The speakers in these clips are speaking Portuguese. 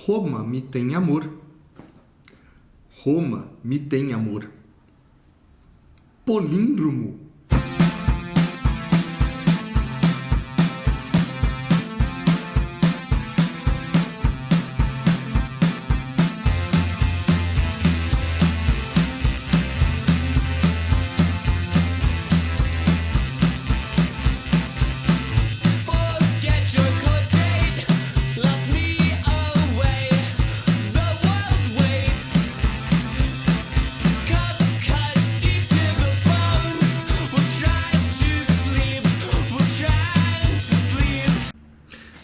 Roma me tem amor. Roma me tem amor. Políndromo.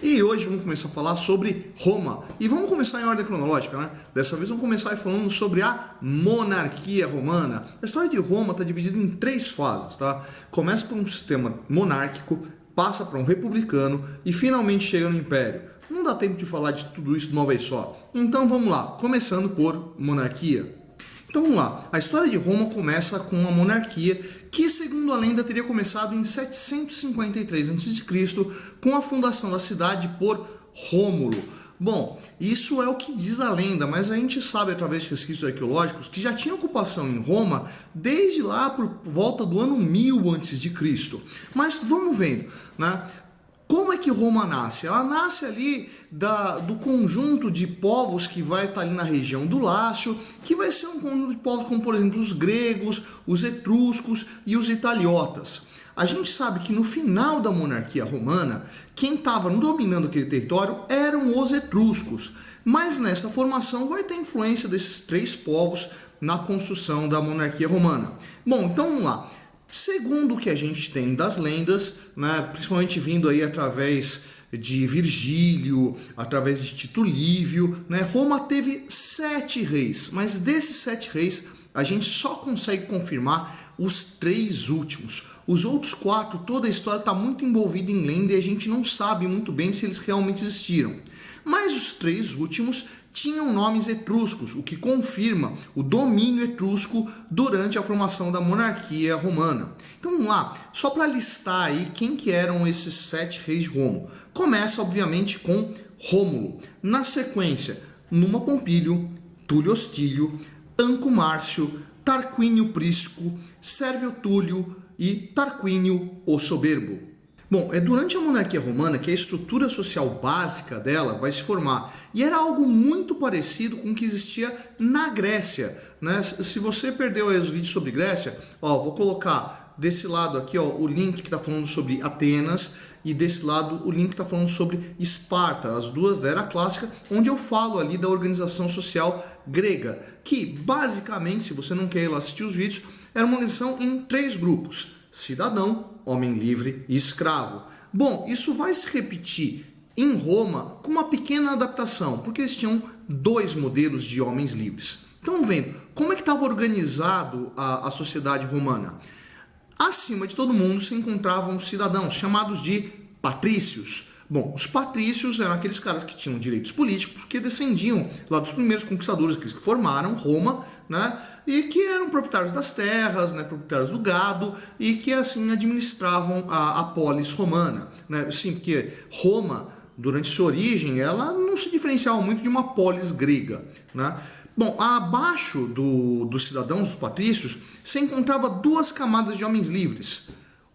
E hoje vamos começar a falar sobre Roma. E vamos começar em ordem cronológica, né? Dessa vez vamos começar falando sobre a monarquia romana. A história de Roma está dividida em 3 fases, tá? Começa por um sistema monárquico, passa para um republicano e finalmente chega no império. Não dá tempo de falar de tudo isso de uma vez só. Então vamos lá, começando por monarquia. Então vamos lá, a história de Roma começa com uma monarquia que, segundo a lenda, teria começado em 753 a.C. com a fundação da cidade por Rômulo. Bom, isso é o que diz a lenda, mas a gente sabe através de resquícios arqueológicos que já tinha ocupação em Roma desde lá por volta do ano 1000 a.C. Mas vamos vendo, né? Como é que Roma nasce? Ela nasce ali do conjunto de povos que vai estar ali na região do Lácio, que vai ser um conjunto de povos como, por exemplo, os gregos, os etruscos e os italiotas. A gente sabe que no final da monarquia romana, quem estava dominando aquele território eram os etruscos. Mas nessa formação vai ter influência desses 3 povos na construção da monarquia romana. Bom, então vamos lá. Segundo o que a gente tem das lendas, né, principalmente vindo aí através de Virgílio, através de Tito Livio, né, Roma teve 7 reis, mas desses 7 reis a gente só consegue confirmar os 3 últimos. Os outros 4, toda a história está muito envolvida em lenda e a gente não sabe muito bem se eles realmente existiram. Mas os 3 últimos tinham nomes etruscos, o que confirma o domínio etrusco durante a formação da monarquia romana. Então vamos lá, só para listar aí quem que eram esses 7 reis de Roma. Começa obviamente com Rômulo. Na sequência, Numa Pompílio, Túlio Hostílio, Anco Márcio, Tarquínio Prisco, Sérvio Túlio e Tarquínio o Soberbo. Bom, é durante a monarquia romana que a estrutura social básica dela vai se formar. E era algo muito parecido com o que existia na Grécia, né? Se você perdeu aí os vídeos sobre Grécia, ó, vou colocar desse lado aqui, ó, o link que está falando sobre Atenas e desse lado o link que está falando sobre Esparta, as duas da Era Clássica, onde eu falo ali da organização social grega, que basicamente, se você não quer ir lá assistir os vídeos, era uma organização em 3 grupos: cidadão, homem livre e escravo. Bom, isso vai se repetir em Roma com uma pequena adaptação, porque eles tinham 2 modelos de homens livres. Então, vendo como é que estava organizado a sociedade romana. Acima de todo mundo se encontravam cidadãos, chamados de patrícios. Bom, os patrícios eram aqueles caras que tinham direitos políticos, porque descendiam lá dos primeiros conquistadores, aqueles que formaram Roma, né? E que eram proprietários das terras, né? Proprietários do gado, e que assim administravam a polis romana, né? Sim, porque Roma, durante sua origem, ela não se diferenciava muito de uma polis grega, né? Bom, abaixo dos cidadãos, dos patrícios, se encontrava 2 camadas de homens livres: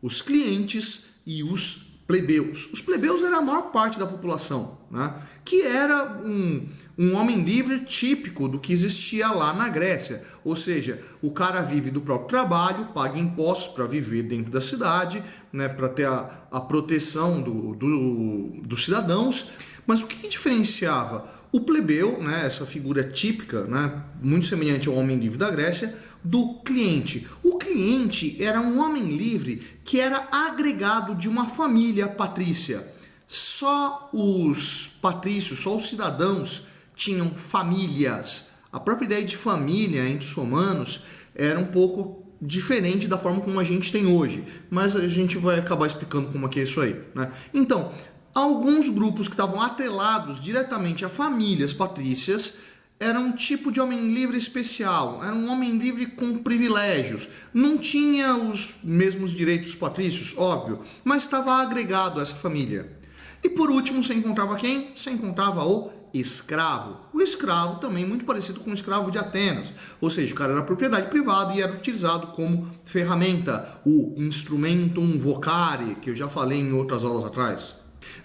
os clientes e os plebeus. Os plebeus eram a maior parte da população, né? Que era um homem livre típico do que existia lá na Grécia. Ou seja, o cara vive do próprio trabalho, paga impostos para viver dentro da cidade, né? Para ter a proteção dos cidadãos. Mas o que diferenciava o plebeu, né, essa figura típica, né, muito semelhante ao homem livre da Grécia, do cliente? O cliente era um homem livre que era agregado de uma família patrícia. Só os patrícios, só os cidadãos tinham famílias. A própria ideia de família entre os romanos era um pouco diferente da forma como a gente tem hoje, mas a gente vai acabar explicando como é que é isso aí, né? Então, alguns grupos que estavam atrelados diretamente a famílias patrícias era um tipo de homem livre especial, era um homem livre com privilégios, não tinha os mesmos direitos patrícios, óbvio, mas estava agregado a essa família. E por último, você encontrava quem? Você encontrava o escravo. O escravo também muito parecido com o escravo de Atenas, ou seja, o cara era propriedade privada e era utilizado como ferramenta, o instrumentum vocare, que eu já falei em outras aulas atrás.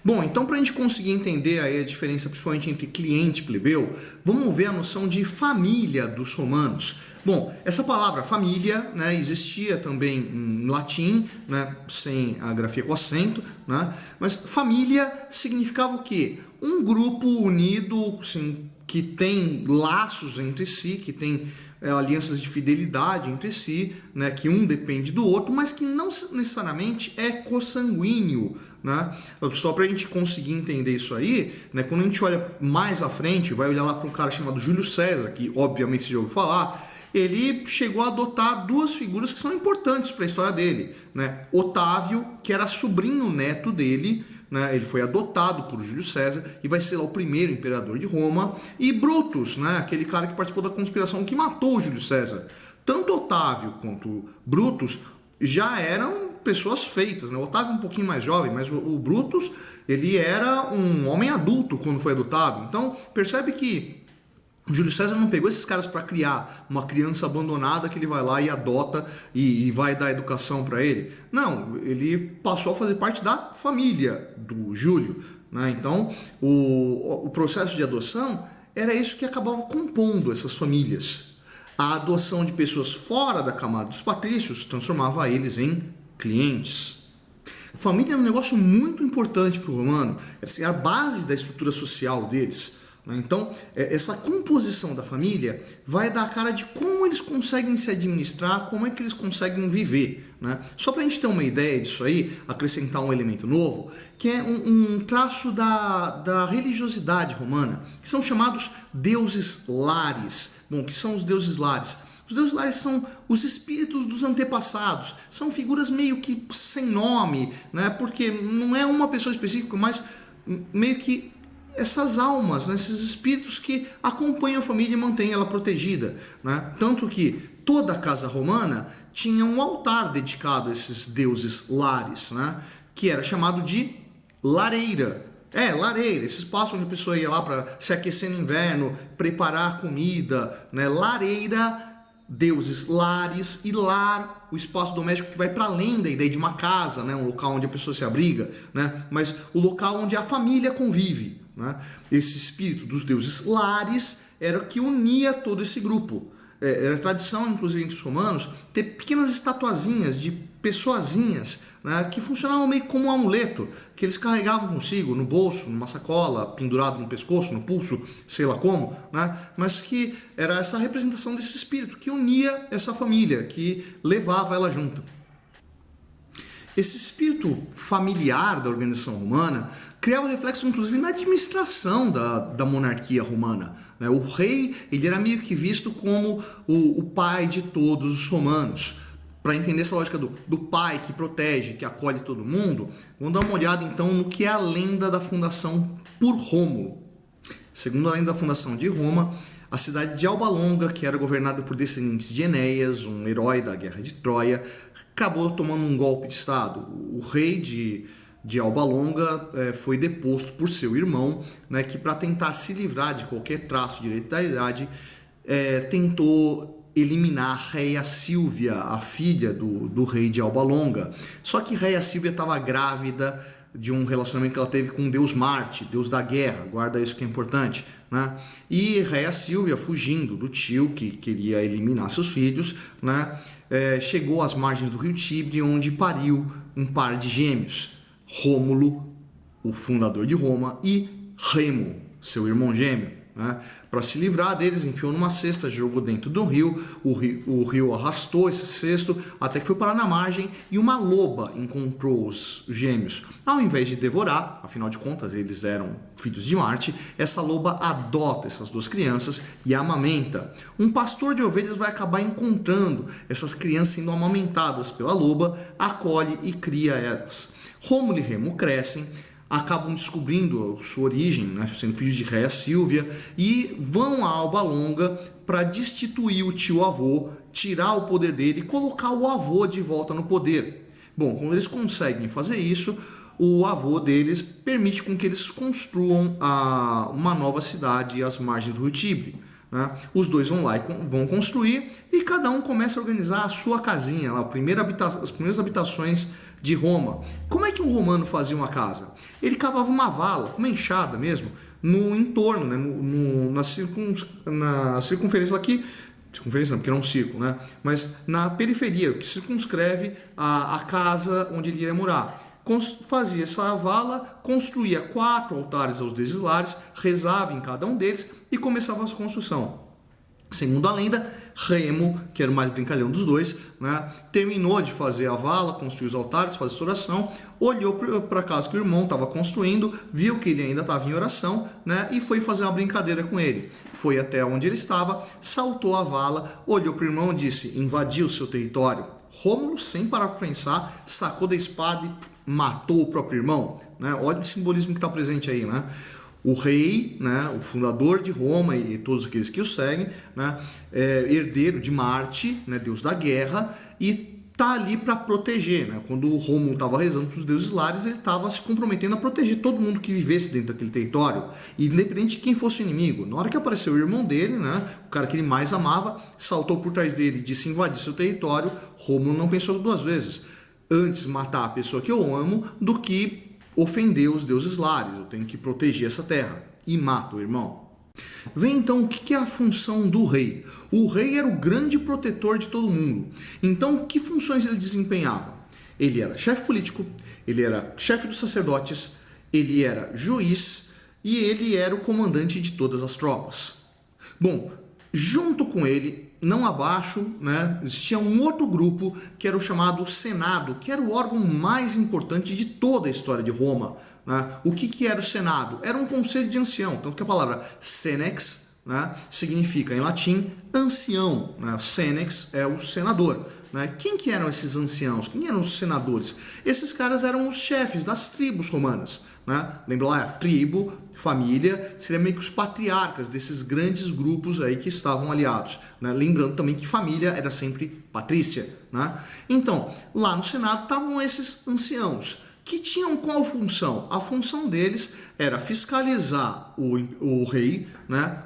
Bom, então para a gente conseguir entender aí a diferença principalmente entre cliente e plebeu, vamos ver a noção de família dos romanos. Bom, essa palavra família, né, existia também em latim, né, sem a grafia com acento, né, mas família significava o quê? Um grupo unido, assim, que tem laços entre si, que tem alianças de fidelidade entre si, né, que um depende do outro, mas que não necessariamente é consanguíneo, né? Só para a gente conseguir entender isso aí, né, quando a gente olha mais à frente, vai olhar lá para um cara chamado Júlio César, que obviamente você já ouviu falar, ele chegou a adotar duas figuras que são importantes para a história dele, né? Otávio, que era sobrinho neto dele, né? Ele foi adotado por Júlio César e vai ser lá o primeiro imperador de Roma, e Brutus, né? Aquele cara que participou da conspiração que matou o Júlio César. Tanto Otávio quanto Brutus já eram pessoas feitas, né? O Otávio um pouquinho mais jovem, mas o Brutus, ele era um homem adulto quando foi adotado. Então, percebe que o Júlio César não pegou esses caras para criar uma criança abandonada que ele vai lá e adota e vai dar educação para ele. Não, ele passou a fazer parte da família do Júlio, né? Então, o processo de adoção era isso que acabava compondo essas famílias. A adoção de pessoas fora da camada dos patrícios transformava eles em clientes. Família é um negócio muito importante para o romano, é a base da estrutura social deles. Então, essa composição da família vai dar a cara de como eles conseguem se administrar, como é que eles conseguem viver, né? Só para a gente ter uma ideia disso aí, acrescentar um elemento novo, que é um traço da religiosidade romana, que são chamados deuses lares. Bom, que são os deuses lares? Os deuses lares são os espíritos dos antepassados, são figuras meio que sem nome, né? Porque não é uma pessoa específica, mas meio que essas almas, né, esses espíritos que acompanham a família e mantêm ela protegida, né? Tanto que toda a casa romana tinha um altar dedicado a esses deuses lares, né, que era chamado de lareira. Lareira, esse espaço onde a pessoa ia lá para se aquecer no inverno, preparar comida, né? Lareira, deuses lares, e lar, o espaço doméstico que vai para além da ideia de uma casa, né? Um local onde a pessoa se abriga, né? Mas o local onde a família convive, né? Esse espírito dos deuses lares era o que unia todo esse grupo. Era tradição, inclusive, entre os romanos, ter pequenas estatuazinhas de pessoazinhas, né, que funcionavam meio como um amuleto, que eles carregavam consigo no bolso, numa sacola, pendurado no pescoço, no pulso, sei lá como, né, mas que era essa representação desse espírito que unia essa família, que levava ela junto. Esse espírito familiar da organização romana criava reflexo, inclusive, na administração da monarquia romana, né? O rei, ele era meio que visto como o pai de todos os romanos. Para entender essa lógica do pai que protege, que acolhe todo mundo, vamos dar uma olhada então no que é a lenda da fundação por Rômulo. Segundo a lenda da fundação de Roma, a cidade de Alba Longa, que era governada por descendentes de Enéas, um herói da guerra de Troia, acabou tomando um golpe de estado. O rei de Alba Longa foi deposto por seu irmão, né, que para tentar se livrar de qualquer traço de hereditariedade, tentou eliminar Réia Sílvia, a filha do rei de Alba Longa. Só que Réia Sílvia estava grávida de um relacionamento que ela teve com o deus Marte, deus da guerra, guarda isso que é importante, né? E Réia Sílvia, fugindo do tio que queria eliminar seus filhos, né, chegou às margens do rio Tibre, onde pariu um par de gêmeos, Rômulo, o fundador de Roma, e Remo, seu irmão gêmeo. Né? Para se livrar deles, enfiou numa cesta, jogou dentro do rio, o rio arrastou esse cesto até que foi parar na margem e uma loba encontrou os gêmeos. Ao invés de devorar, afinal de contas eles eram filhos de Marte, essa loba adota essas duas crianças e amamenta. Um pastor de ovelhas vai acabar encontrando essas crianças sendo amamentadas pela loba, acolhe e cria elas. Rômulo e Remo crescem, acabam descobrindo sua origem, né, sendo filhos de Réia Sílvia, e vão a Alba Longa para destituir o tio-avô, tirar o poder dele e colocar o avô de volta no poder. Bom, quando eles conseguem fazer isso, o avô deles permite com que eles construam uma nova cidade às margens do Rio Tibre. Né? Os dois vão lá e vão construir e cada um começa a organizar a sua casinha, lá, as primeiras habitações de Roma. Como é que um romano fazia uma casa? Ele cavava uma vala, uma enxada mesmo, no entorno, né? na circunferência aqui, circunferência não, porque não é um círculo, né? Mas na periferia, que circunscreve a casa onde ele iria morar. Fazia essa vala, construía 4 altares aos deuses lares, rezava em cada um deles e começava a construção. Segundo a lenda, Remo, que era o mais brincalhão dos dois, né, terminou de fazer a vala, construiu os altares, fazer a oração, olhou para a casa que o irmão estava construindo, viu que ele ainda estava em oração, né, e foi fazer uma brincadeira com ele. Foi até onde ele estava, saltou a vala, olhou para o irmão e disse: invadiu o seu território. Rômulo, sem parar para pensar, sacou da espada e matou o próprio irmão. Né? Olha o simbolismo que está presente aí, né? O rei, né, o fundador de Roma e todos aqueles que o seguem, né, herdeiro de Marte, né, deus da guerra, e está ali para proteger. Né? Quando o Rômulo estava rezando para os deuses lares, ele estava se comprometendo a proteger todo mundo que vivesse dentro daquele território, independente de quem fosse o inimigo. Na hora que apareceu o irmão dele, né, o cara que ele mais amava, saltou por trás dele e disse invadir seu território, Rômulo não pensou 2 vezes. Antes matar a pessoa que eu amo do que ofender os deuses lares. Eu tenho que proteger essa terra. E mata o irmão. Vem então o que é a função do rei. O rei era o grande protetor de todo mundo. Então, que funções ele desempenhava? Ele era chefe político, ele era chefe dos sacerdotes, ele era juiz e ele era o comandante de todas as tropas. Bom, junto com ele, não abaixo, né, existia um outro grupo que era o chamado Senado, que era o órgão mais importante de toda a história de Roma. Né? O que era o Senado? Era um conselho de ancião, tanto que a palavra senex, né, significa em latim ancião. Né? Senex é o senador. Né? Quem que eram esses anciãos? Quem eram os senadores? Esses caras eram os chefes das tribos romanas. Né? Lembra lá, tribo, família, seria meio que os patriarcas desses grandes grupos aí que estavam aliados. Né? Lembrando também que família era sempre patrícia. Né? Então, lá no Senado estavam esses anciãos, que tinham qual função? A função deles era fiscalizar o rei, né?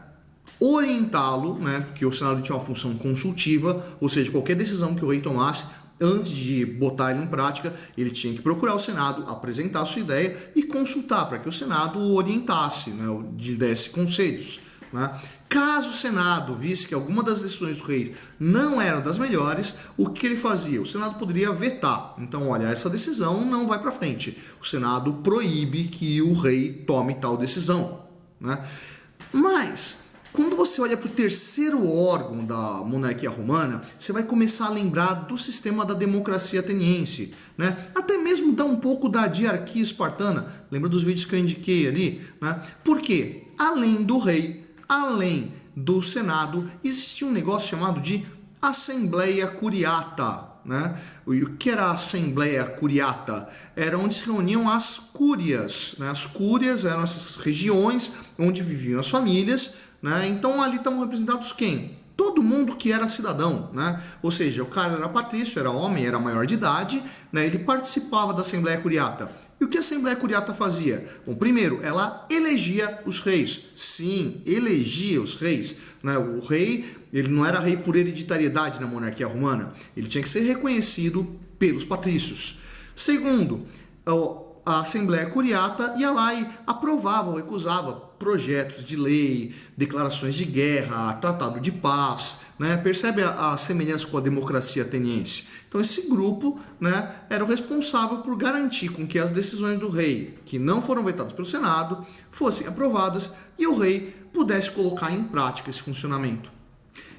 Orientá-lo, né? Porque o Senado tinha uma função consultiva, ou seja, qualquer decisão que o rei tomasse, antes de botar ele em prática, ele tinha que procurar o Senado, apresentar a sua ideia e consultar para que o Senado o orientasse, né? Lhe desse conselhos. Né? Caso o Senado visse que alguma das decisões do rei não eram das melhores, o que ele fazia? O Senado poderia vetar. Então, olha, essa decisão não vai para frente. O Senado proíbe que o rei tome tal decisão. Né? Mas, quando você olha para o terceiro órgão da monarquia romana, você vai começar a lembrar do sistema da democracia ateniense. Né? Até mesmo dá um pouco da diarquia espartana. Lembra dos vídeos que eu indiquei ali? Né? Por quê? Além do rei, além do Senado, existia um negócio chamado de Assembleia Curiata. Né? O que era a Assembleia Curiata? Era onde se reuniam as cúrias. Né? As cúrias eram essas regiões onde viviam as famílias. Né? Então ali estavam representados quem? Todo mundo que era cidadão. Né? Ou seja, o cara era patrício, era homem, era maior de idade, né? Ele participava da Assembleia Curiata. E o que a Assembleia Curiata fazia? Bom, primeiro, ela elegia os reis. Sim, elegia os reis. Né? O rei, ele não era rei por hereditariedade na monarquia romana. Ele tinha que ser reconhecido pelos patrícios. Segundo, a Assembleia Curiata ia lá e aprovava ou recusava projetos de lei, declarações de guerra, tratado de paz. Né? Percebe a semelhança com a democracia ateniense? Então esse grupo, né, era o responsável por garantir com que as decisões do rei, que não foram vetadas pelo Senado, fossem aprovadas e o rei pudesse colocar em prática esse funcionamento.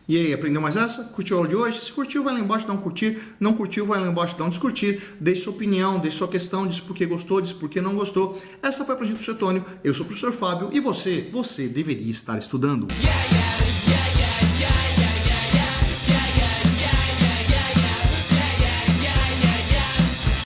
E aí, aprendeu mais essa? Curtiu a aula de hoje? Se curtiu, vai lá embaixo, dá um curtir. Não curtiu, vai lá embaixo, dá um descurtir. Deixe sua opinião, deixe sua questão, diz por que gostou, diz por que não gostou. Essa foi a Projeto Suetônio. Eu sou o professor Fábio e você deveria estar estudando. Yeah, yeah, yeah.